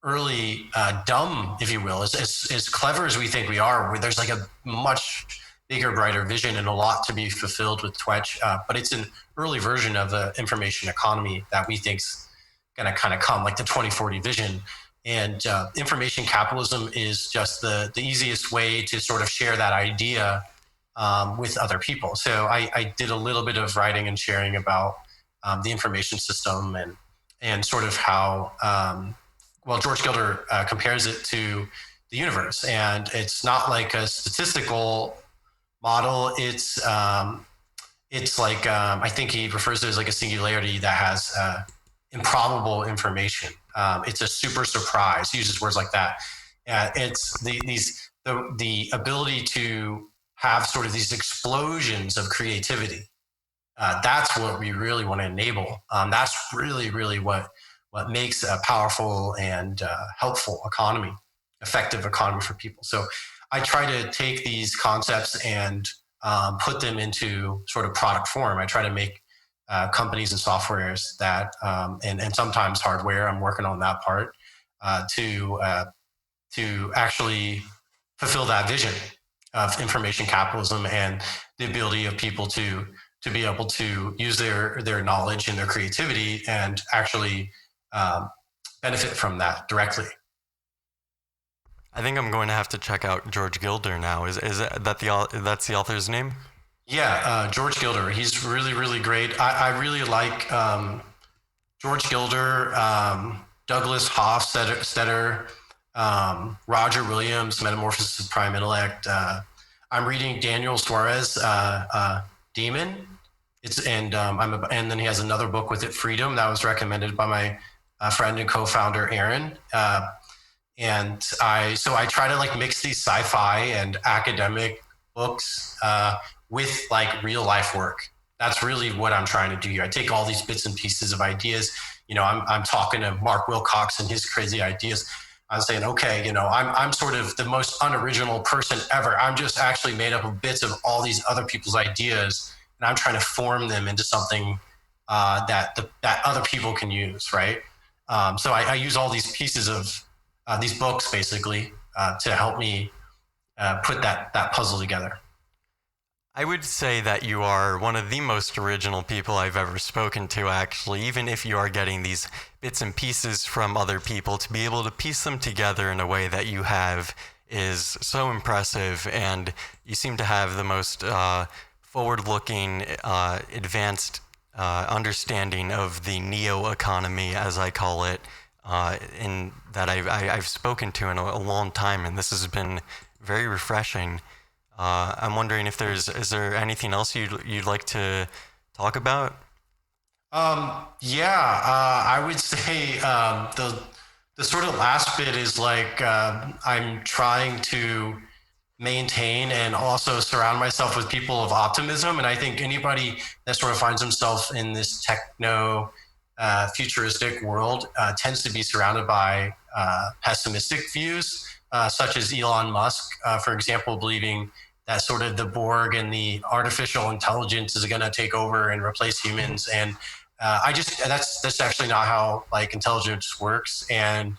early dumb, if you will, as clever as we think we are. Where there's like a much bigger, brighter vision and a lot to be fulfilled with Twetch, but it's an early version of the information economy that we think's going to kind of come, like the 2040 vision. And information capitalism is just the easiest way to sort of share that idea with other people. So I did a little bit of writing and sharing about the information system and sort of how, George Gilder compares it to the universe. And it's not like a statistical model. It's like, I think he refers to it as like a singularity that has improbable information. It's a super surprise. He uses words like that. It's the ability to have sort of these explosions of creativity. That's what we really want to enable. That's really, really what makes a powerful and helpful economy, effective economy for people. So I try to take these concepts and put them into sort of product form. I try to make companies and softwares that, and sometimes hardware, I'm working on that part, to actually fulfill that vision of information capitalism and the ability of people to be able to use their knowledge and their creativity and actually benefit from that directly. I think I'm going to have to check out George Gilder now. Is that that's the author's name? Yeah, George Gilder. He's really, really great. I really like George Gilder, Douglas Hofstadter, Roger Williams, Metamorphosis of Prime Intellect. I'm reading Daniel Suarez, Demon. And then he has another book with it, Freedom, that was recommended by my friend and co-founder Aaron. And I try to like mix these sci-fi and academic books with like real life work. That's really what I'm trying to do here. I take all these bits and pieces of ideas. I'm talking to Mark Wilcox and his crazy ideas. I'm saying, okay, I'm sort of the most unoriginal person ever. I'm just actually made up of bits of all these other people's ideas, and I'm trying to form them into something that other people can use, right? So I use all these pieces of these books basically to help me put that puzzle together. I would say that you are one of the most original people I've ever spoken to, actually, even if you are getting these bits and pieces from other people. To be able to piece them together in a way that you have is so impressive, and you seem to have the most forward-looking, advanced understanding of the neo-economy, as I call it. in that I've spoken to in a long time, and this has been very refreshing. I'm wondering if is there anything else you'd like to talk about? I would say the sort of last bit is like I'm trying to maintain and also surround myself with people of optimism. And I think anybody that sort of finds himself in this techno futuristic world tends to be surrounded by pessimistic views, such as Elon Musk, for example, believing that sort of the Borg and the artificial intelligence is going to take over and replace humans. And that's actually not how like intelligence works. And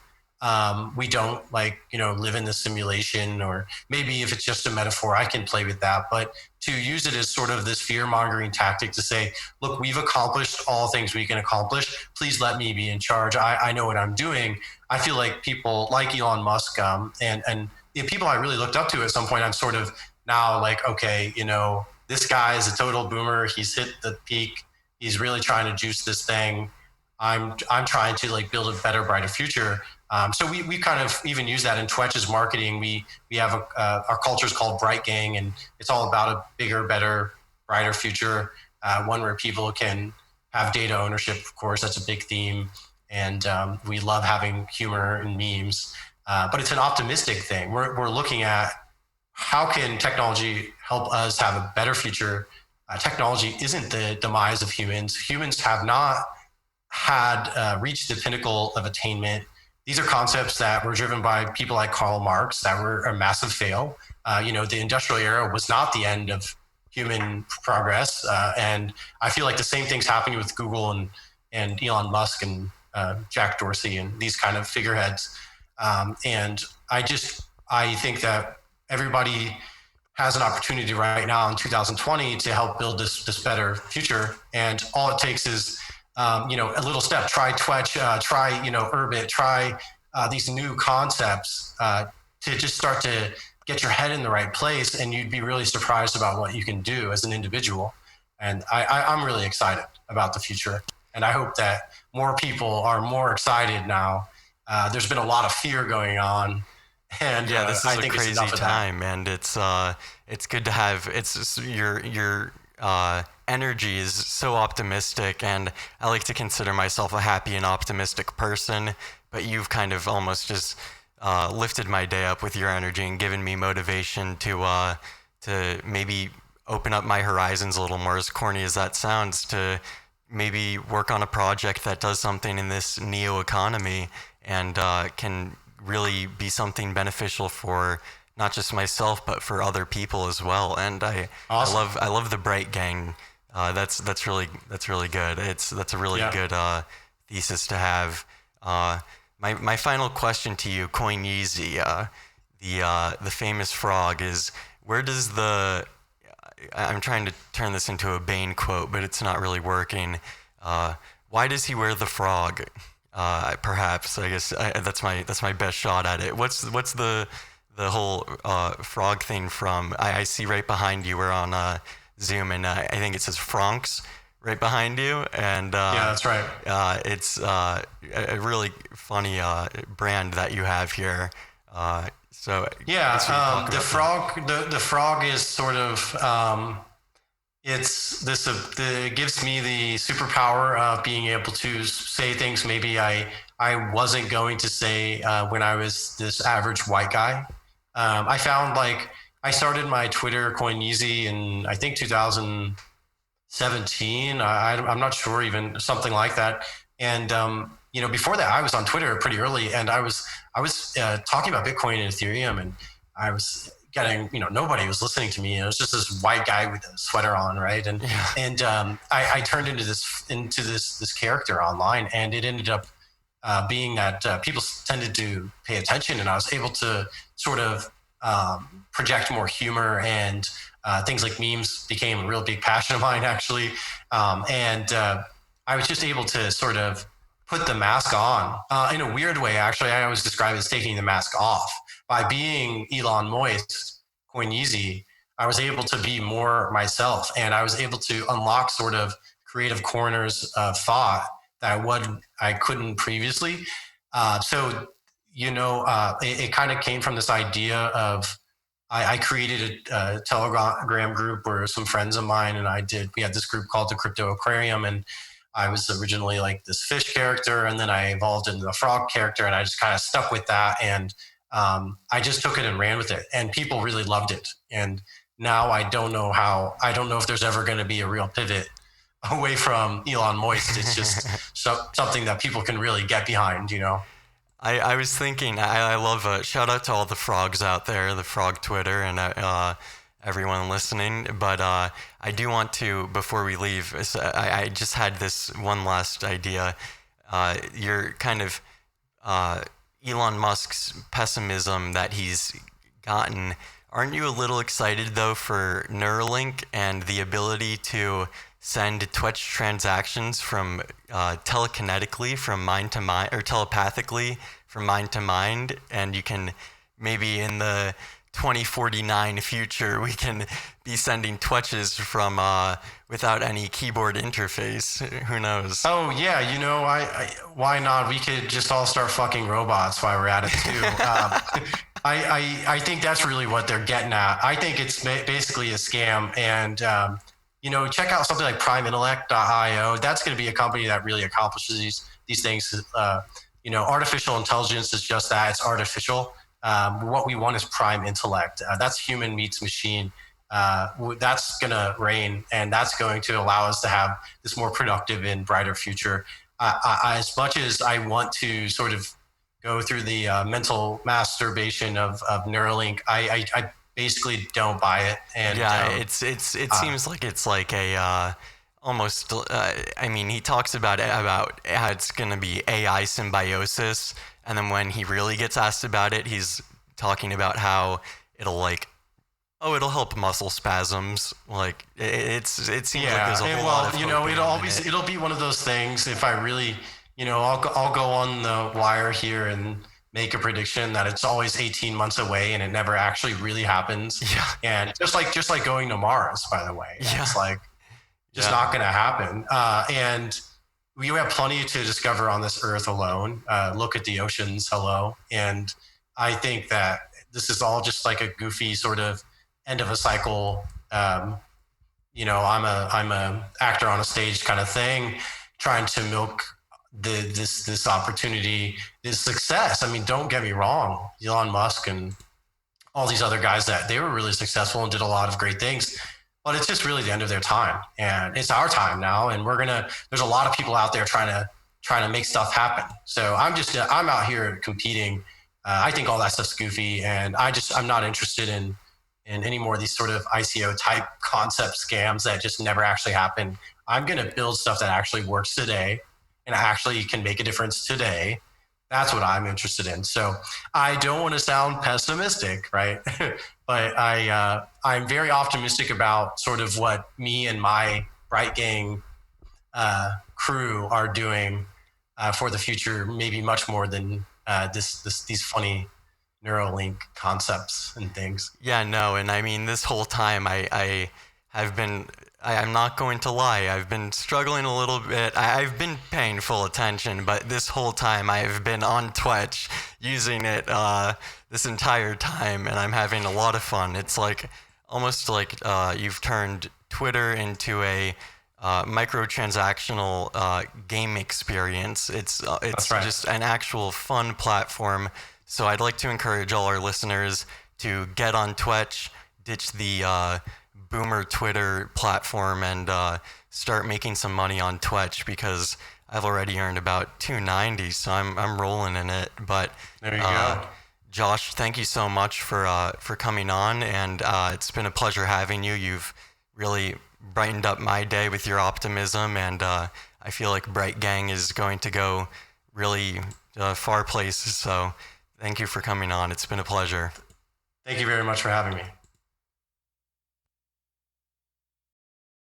we don't live in the simulation, or maybe if it's just a metaphor, I can play with that. But to use it as sort of this fear mongering tactic to say, look, we've accomplished all things we can accomplish. Please let me be in charge. I know what I'm doing. I feel like people like Elon Musk and people I really looked up to at some point, I'm sort of now like, okay, this guy is a total boomer. He's hit the peak. He's really trying to juice this thing. I'm trying to like build a better, brighter future. So we kind of even use that in Twetch's marketing. We have our culture is called Bright Gang, and it's all about a bigger, better, brighter future. One where people can have data ownership. Of course, that's a big theme, and we love having humor and memes. But it's an optimistic thing. We're looking at how can technology help us have a better future. Technology isn't the demise of humans. Humans have not had reached the pinnacle of attainment. These are concepts that were driven by people like Karl Marx that were a massive fail. The industrial era was not the end of human progress. And I feel like the same thing's happening with Google and Elon Musk and Jack Dorsey and these kind of figureheads. And I think that everybody has an opportunity right now in 2020 to help build this better future. And all it takes is, a little step. Try Twetch, try, Urbit, try these new concepts to just start to get your head in the right place. And you'd be really surprised about what you can do as an individual. And I'm really excited about the future. And I hope that more people are more excited now. There's been a lot of fear going on. And yeah, this is a crazy time, and it's good to have. It's just your energy is so optimistic, and I like to consider myself a happy and optimistic person. But you've kind of almost just lifted my day up with your energy and given me motivation to maybe open up my horizons a little more. As corny as that sounds, to maybe work on a project that does something in this neo economy and can really be something beneficial for not just myself but for other people as well. And awesome. I love the Bright Gang. That's really good. That's a really good thesis to have. My final question to you, Coin Yeezy, the famous frog, is where does I'm trying to turn this into a Bane quote, but it's not really working. Why does he wear the frog? Perhaps I guess that's my best shot at it. What's the whole frog thing from? I see right behind you. We're on Zoom, and I think it says Francs right behind you. And yeah, that's right. It's a really funny brand that you have here. So yeah, the frog is sort of. It gives me the superpower of being able to say things maybe I wasn't going to say when I was this average white guy. I found I started my Twitter Coin Yeezy in I think 2017. I'm not sure, even something like that. And before that I was on Twitter pretty early, and I was talking about Bitcoin and Ethereum, and I was getting, nobody was listening to me. It was just this white guy with a sweater on, right? And I turned into this character online, and it ended up being that people tended to pay attention, and I was able to sort of project more humor, and things like memes became a real big passion of mine, actually. I was just able to sort of put the mask on in a weird way. Actually, I always describe it as taking the mask off. By being Elon Moist, Coin Yeezy, I was able to be more myself, and I was able to unlock sort of creative corners of thought that I couldn't previously. So, it kind of came from this idea of I created a Telegram group where some friends of mine and we had this group called the Crypto Aquarium. And I was originally like this fish character, and then I evolved into the frog character, and I just kind of stuck with that. And I just took it and ran with it, and people really loved it. And now I don't know if there's ever going to be a real pivot away from Elon Musk. It's just something that people can really get behind, I was thinking, I love shout out to all the frogs out there, the frog Twitter, and everyone listening. But I do want to, before we leave, I just had this one last idea. You're kind of Elon Musk's pessimism that he's gotten. Aren't you a little excited though for Neuralink and the ability to send Twetch transactions from telekinetically from mind to mind, or telepathically from mind to mind, and you can maybe in the 2049 future we can be sending Twetches from without any keyboard interface. Who knows? Oh yeah, why not? We could just all start fucking robots while we're at it too. I think that's really what they're getting at. I think it's basically a scam. And check out something like primeintellect.io. That's going to be a company that really accomplishes these things. Artificial intelligence is just that. It's artificial. What we want is prime intellect. That's human meets machine. That's going to reign, and that's going to allow us to have this more productive and brighter future. As much as I want to sort of go through the mental masturbation of Neuralink, I basically don't buy it. And it seems like it's like a almost. He talks about how it's going to be AI symbiosis, and then when he really gets asked about it, he's talking about how it'll help muscle spasms. Like it seems like there's a whole lot of it'll be one of those things. If I really, I'll go on the wire here and make a prediction that it's always 18 months away and it never actually really happens. Yeah. And just like going to Mars, by the way, it's like just not going to happen. And we have plenty to discover on this Earth alone. Look at the oceans. Hello. And I think that this is all just like a goofy sort of end of a cycle. I'm a actor on a stage kind of thing, trying to milk this opportunity, this success. I mean, don't get me wrong, Elon Musk and all these other guys, that they were really successful and did a lot of great things, but it's just really the end of their time, and it's our time now. And there's a lot of people out there trying to make stuff happen. So I'm out here competing. I think all that stuff's goofy, and I'm not interested in any more of these sort of ICO type concept scams that just never actually happen. I'm going to build stuff that actually works today and actually can make a difference today. That's what I'm interested in. So I don't want to sound pessimistic, right? But I'm very optimistic about sort of what me and my Bright Gang crew are doing for the future, maybe much more than these funny Neuralink concepts and things. Yeah, no, and I mean, this whole time I'm not going to lie, I've been struggling a little bit. I've been paying full attention, but this whole time I've been on Twetch using it this entire time, and I'm having a lot of fun. It's like almost like you've turned Twitter into a microtransactional game experience. It's right. Just an actual fun platform. So I'd like to encourage all our listeners to get on Twetch, ditch the boomer Twitter platform, and start making some money on Twetch, because I've already earned about $2.90, so I'm rolling in it. But there you go. Josh, thank you so much for coming on, and it's been a pleasure having you. You've really brightened up my day with your optimism, and I feel like Bright Gang is going to go really far places. So thank you for coming on. It's been a pleasure. Thank you very much for having me.